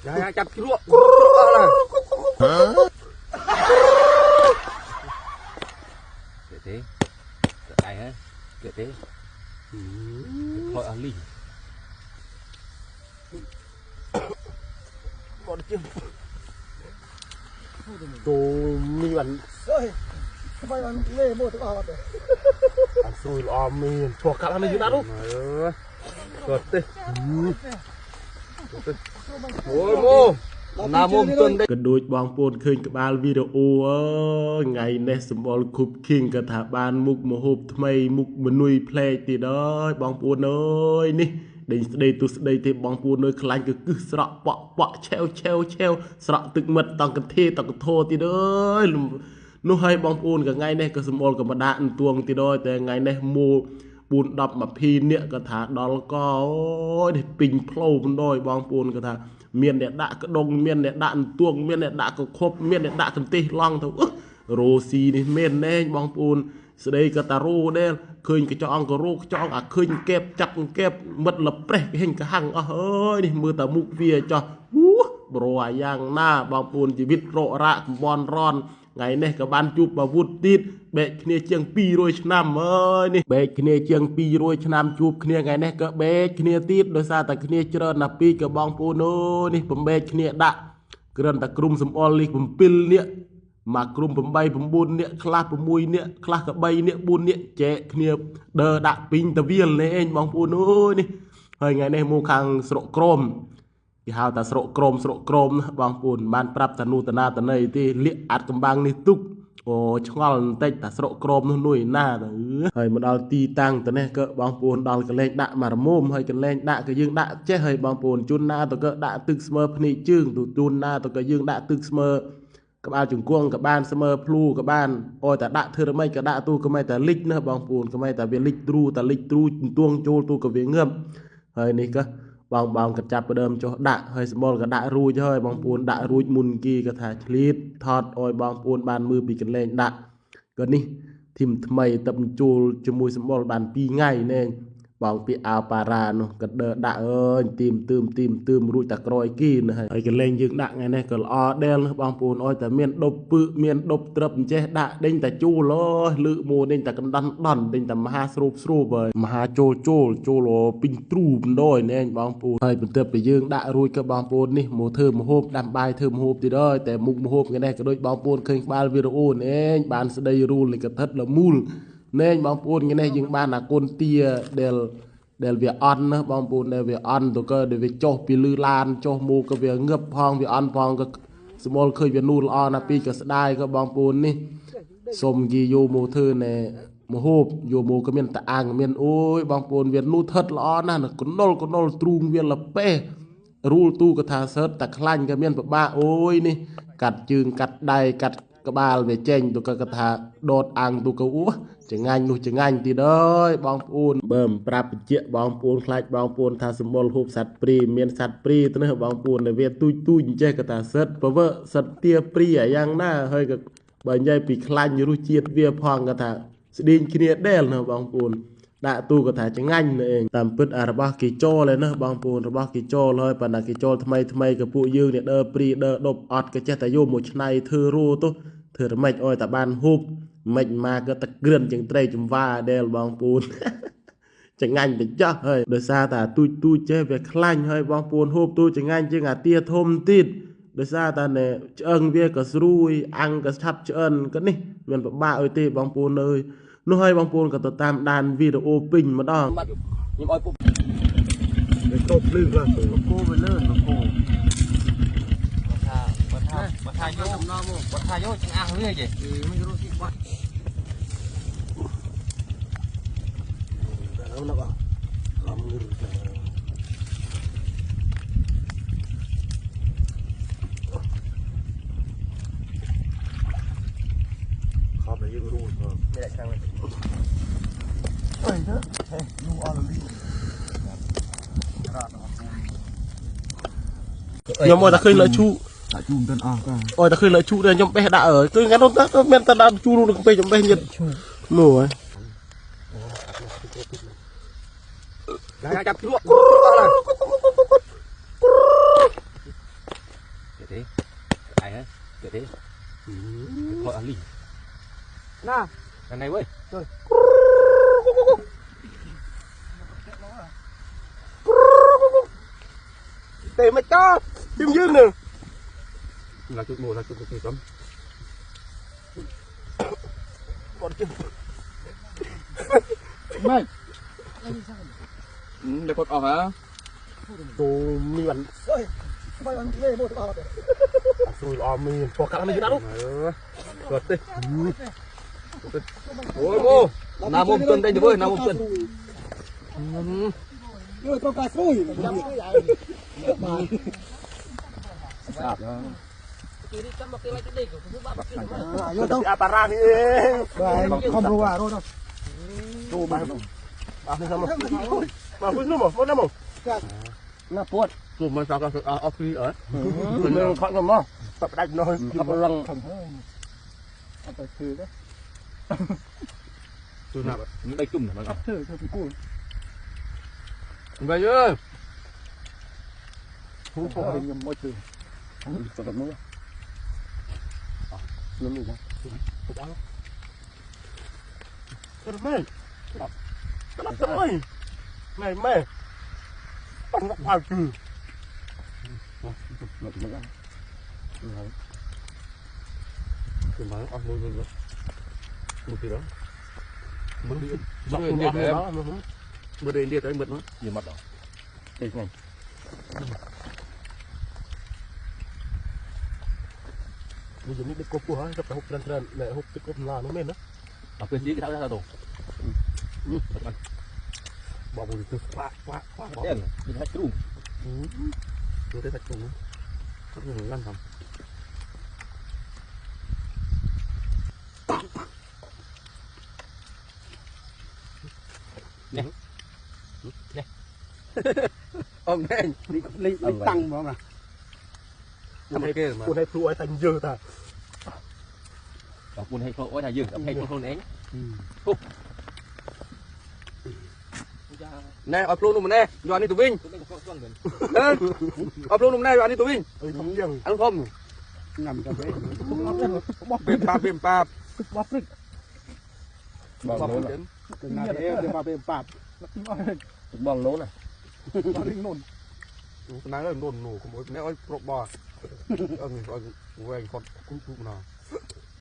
chặt cái ruộng là kiểu thế kiểu ai hết kiểu thế gọi ở lì còn chưa đồ mi bắn ơi phải bắn lê một thứ ao vậy ăn xôi lo mi chua cả là mình đã đúng rồi tê ôi mô nam mô tuần đây ក៏ដូចបងប្អូនឃើញក្បាលវីដេអូថ្ងៃនេះសម្បល់គប់ឃីងក៏ថាបានមុខមហូបថ្មីមុខមនុយផ្លែកទៀតហើយបងប្អូនអើយនេះដេញស្ដីទុស្ដីទេបងប្អូនអើយខ្លាញ់ក៏គឹសស្រក់ប៉ក់ប៉ក់ឆេវស្រក់ទឹកមិត្តតង្កធាតង្កធោទៀតអើយនោះហើយបងប្អូនក៏ថ្ងៃនេះក៏សម្បល់ក៏មកដាក់អន្ទួងទៀតហើយតែថ្ងៃនេះមួ4 10 20នាក់ក៏ថាដល់កអូយនេះពីងផ្លូវបណ្ដោយបងប្អូនក៏ថាមានអ្នកដាក់ក្ដុងមានអ្នកដាក់អន្ទួងមានអ្នកដាក់កខប់មានអ្នកដាក់កន្ទិះឡង់ទៅរ៉ូស៊ីនេះមែនណែបងប្អូនស្ដីក៏តារ៉ូដែរឃើញកញ្ចក់អង្គរ៉ូខ្ចង់អាឃើញកែបចាប់កែបមិត្តលប្រេះគេហិញកាហាំងអស់អើយនេះមើលតាមុខវាចោះប្រូអាយ៉ាងណាបងប្អូនជីវិតរករាក់កំបនរនថ្ងៃនេះក៏បានជួបបាវុធទៀតបែកគ្នាជាង200ឆ្នាំអើយនេះបែកគ្នាជាង200ឆ្នាំជួបគ្នាថ្ងៃនេះក៏បែកគ្នាទៀតដោយសារតែគ្នាច្រើនណាស់ពីក៏បងប្អូនអើយនេះបំបែកគ្នាដាក់គ្រាន់តែក្រុមសំអល់នេះ7នាក់មកក្រុម8 9នាក់ខ្លះ6នាក់ខ្លះក៏3នាក់4នាក់ចែកគ្នាដើរដាក់ពីងតាវាលនេះឯងបងប្អូនអើយនេះហើយថ្ងៃនេះមកខាងស្រុកក្រមគេហៅថាស្រុកក្រមណាបងប្អូនបានប្រាប់តានូតនាតន័យទេលាកអាត់កំបាំងនេះទុកអូឆ្ងល់បន្តិចតាស្រុកក្រមនោះនួយណាទៅហើយមកដល់ទីតាំងទៅនេះក៏បងប្អូនដល់កលែងដាក់មករមុំហើយកលែងដាក់ក៏យើងដាក់ចេះហើយបងប្អូនជូនណាទៅក៏ដាក់ទឹកស្មើភ្នែកជើងជូនណាទៅក៏យើងដាក់ទឹកស្មើក្បាលជង្គង់ក៏បានស្មើភ្លូក៏បានអយតែដាក់ធ្វើរំេចក៏ដាក់ទូក៏មិនតែលិចណាបងប្អូនក៏មិនតែវាលិចទ្រូតែលិចទ្រូទួងចូលទូក៏វាងើបហើយនេះក៏បងក៏ចាប់ផ្ដើមចុះដាក់ហើយសម្បល់ក៏ដាក់រួចហើយបងប្អូនដាក់រួចមុនគេក៏ថាឆ្លៀតថតអយបងប្អូនបានមើលពីកន្លែងដាក់ក៏នេះធីមថ្មីតបចូលជាមួយសម្បល់បាន2ថ្ងៃណែបងពីអាវប៉ារ៉ានោះក៏ដើរដាក់អើយទីមរួចតែក្រោយគីណាហើយកន្លែងយើងដាក់ថ្ងៃនេះក៏ល្អដែរបងប្អូនអយតែមានដប់ពឹមានដប់ត្រឹបអញ្ចេះដាក់ដេញតែជួលលើកមកដេញតែកណ្ដន់ដេញតែមហាស្រូបហើយមហាចូលពីងទ្រូបណ្ដោយណែបងប្អូនហើយបន្ទាប់ពីយើងដាក់រួចក៏បងប្អូននេះមកធ្វើម្ហូបដាំបាយធ្វើម្ហូបទៀតហើយតែមុខម្ហូបថ្ងៃនេះក៏ដូចបងប្អូនឃើញក្បាលវីដេអូណែបានស្ដីរូលកថាល្មូលណែបងប្អូនថ្ងៃនេះយើងបានអាកូនទាដែលវាអន់ណាបងប្អូនដែលវាអន់ទៅក៏ដែលវាចុះពីលឺឡានចុះមកក៏វាងឹបផងវាអន់ផងក៏ស្មូលឃើញវានូល្អណាស់ពីក៏ស្ដាយក៏បងប្អូននេះសុំគេយកមកធ្វើណែមហូបយកមកក៏មានតាអាងមានអូយបងប្អូនវានូថិតល្អណាស់កណុលទ្រូងវាលប៉េះរូលទូក៏ថាសើតតែខ្លាញ់ក៏មានពិបាកអូយនេះកាត់ជើងកាត់ដៃកាត់ក្បាលវាចេញទៅក៏ថាដតអាំងទៅក៏ចងាញ់នោះចងាញ់ទៀតអើយបងប្អូនបើមិនប្រាប់បញ្ជាក់បងប្អូនខ្លាចបងប្អូនថាសម្បល់ហូបសัตว์ព្រីមានសัตว์ព្រីទៅនេះបងប្អូនដែលវាទូចអញ្ចេះក៏ថាសិតបើវើសិតទាព្រីអាយ៉ាងណាហើយក៏បើនិយាយពីខ្លាញ់រសជាតិវាផងក៏ថាស្ដេញគ្នាដែរណាបងប្អូនដាក់ទូក៏ថាចងាញ់នេះឯងតាមពិតរបស់គេចូលហើយណាបងប្អូនរបស់គេចូលហើយប៉ុន្តែគេចូលថ្មីក៏ពួកយើងនេះដើរព្រីដើរដប់អត់ក៏ចេះតែយកមកឆ្នៃធ្វើរੂទៅធ្វើរំេចអយតែបានហូបមិនមកក៏ទឹកគ្រឿនជាងត្រីចំវាដែលបងប្អូនចងាញ់ទៅចាស់ហើយដោយសារតែទូចចេះវាខ្លាញ់ហើយបងប្អូនហូបទូចងាញ់ជាងអាទាធំទៀតដោយសារតែឆ្អឹងវាក៏ស្រួយអាំងក៏ឆាប់ឆ្អិនក៏នេះមានពិបាកអីទេបងប្អូនអើយនោះហើយបងប្អូនក៏ទៅតាមដានវីដេអូពេញម្ដងខ្ញុំឲ្យពុកវាតបភ្លឺបាទគោវាលឿនគោបើថាយកដំណំមកបើថាយកចង្អះវាយមិនรู้ទីបាត់ដល់ណាបងឡំងឺខប់តែយើងรู้មិនដាក់ខាងនេះអីទៅនោះអត់លីរ៉ាត់ខ្ញុំមកតែឃើញលើឈូដាក់ជូនទៅអស់បាទអូយតែឃើញលើឈូដែរខ្ញុំបេះដាក់គឺថ្ងៃនោះទៅមានតែដាក់ជូនឹងពេកខ្ញុំបេះញិតនោះហើយចាប់ជ្រក់ thế gọi ăn lì nè lần này ơi để mà cho chim dương nè là chút mùa là chút cái cấm còn chim mày để cột ọt hả đồ miền bay ăn lê bộ tao rồi miền chùa cát này đâu rồi tê ôi cô nào mồm tuần đây được ơi nào mồm tuần rồi con cá xôi vô đâu apara đi không đâu à đâu đâu bà đi sao mà quýt nó mà nó nó puột cô mà sao cái office ở mình khó lắm không tập đánh thôi tập lăng tập thử đấy tôi nào đây chung là tập thử cho cô vậy ơi không có hình môi trường tập nữa lớn gì đó tập mày tập mày này mày bằng ngọc vào trừ tôi nói ăn luôn luôn một tí đó bữa đi dọc đi đi em đó bữa đi đi tới mệt nó gì mặt đó đây này bây giờ mình đi cốp hả gặp hộp trần này hộp cái cốp là nó mềm đó ở bên dưới cái tháo ra tổ bỏ một từ quá đen nhìn hết trùng tôi thấy thật trùng có người lăn không nè nè ông này đi tăng mà cô này phụ ai thành dơ ta buồn hay khổ là dừng hay không nén nè ở luôn luôn nè giờ đi tụi vinh ở luôn luôn nè giờ đi tụi vinh không dừng ăn không nằm trong đấy bìm pap bóp rực bong nốn nhà đấy để vào bìm pap bong nốn này nôn nãy là nôn nổ của mỗi nãy ơi bò về con cũng nào